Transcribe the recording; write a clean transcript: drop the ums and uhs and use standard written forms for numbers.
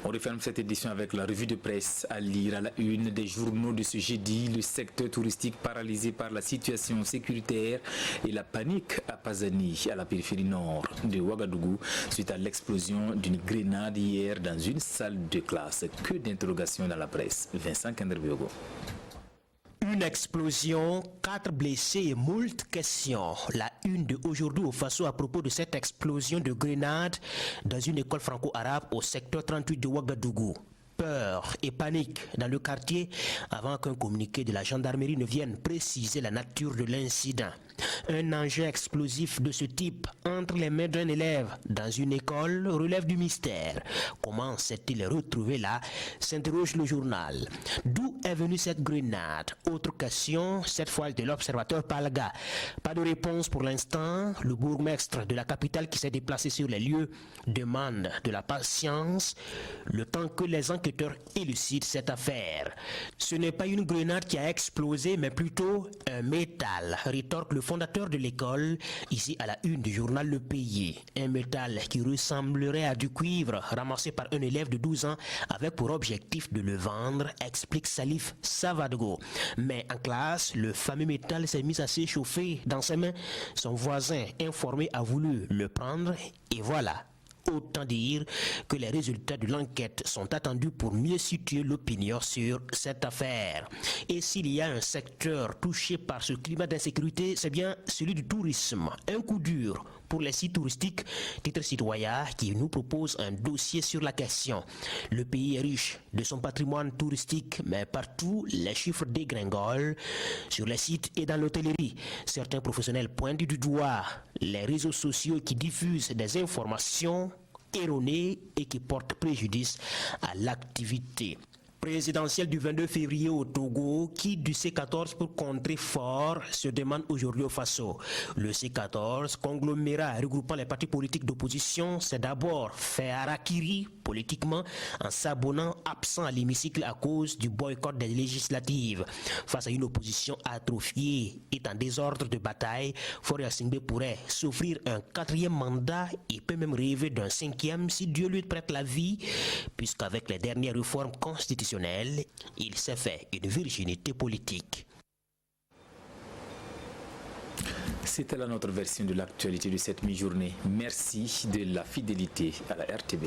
On referme cette édition avec la revue de presse à lire à la une des journaux de ce jeudi. Le secteur touristique paralysé par la situation sécuritaire et la panique à Pazani, à la périphérie nord de Ouagadougou, suite à l'explosion d'une grenade hier dans une salle de classe. Que d'interrogations dans la presse. Vincent Kenderbiogo. Une explosion, 4 blessés et moult questions. La une de aujourd'hui au Faso à propos de cette explosion de grenade dans une école franco-arabe au secteur 38 de Ouagadougou. Peur et panique dans le quartier avant qu'un communiqué de la gendarmerie ne vienne préciser la nature de l'incident. Un engin explosif de ce type entre les mains d'un élève dans une école relève du mystère. Comment s'est-il retrouvé là, s'interroge le journal. D'où est venue cette grenade? Autre question, cette fois de l'observateur Palga. Pas de réponse pour l'instant. Le bourgmestre de la capitale qui s'est déplacé sur les lieux demande de la patience, le temps que les enquêteurs élucident cette affaire. Ce n'est pas une grenade qui a explosé, mais plutôt un métal, rétorque le fondateur de l'école, ici à la une du journal Le Pays. Un métal qui ressemblerait à du cuivre ramassé par un élève de 12 ans avec pour objectif de le vendre, explique Salif Savadgo. Mais en classe, le fameux métal s'est mis à s'échauffer dans ses mains. Son voisin informé a voulu le prendre et voilà. Autant dire que les résultats de l'enquête sont attendus pour mieux situer l'opinion sur cette affaire. Et s'il y a un secteur touché par ce climat d'insécurité, c'est bien celui du tourisme. Un coup dur pour les sites touristiques, titre citoyen qui nous propose un dossier sur la question. Le pays est riche de son patrimoine touristique, mais partout les chiffres dégringolent sur les sites et dans l'hôtellerie. Certains professionnels pointent du doigt les réseaux sociaux qui diffusent des informations erronées et qui portent préjudice à l'activité. Présidentielle du 22 février au Togo, qui du C14 pour contrer fort se demande aujourd'hui au Faso. Le C14, conglomérat regroupant les partis politiques d'opposition, s'est d'abord fait harakiri politiquement en s'abonnant absent à l'hémicycle à cause du boycott des législatives. Face à une opposition atrophiée et en désordre de bataille, Faure Gnassingbé pourrait s'offrir un 4e mandat et peut même rêver d'un 5e si Dieu lui prête la vie, puisqu'avec les dernières réformes constitutionnelles, il s'est fait une virginité politique. C'était là notre version de l'actualité de cette mi-journée. Merci de la fidélité à la RTB.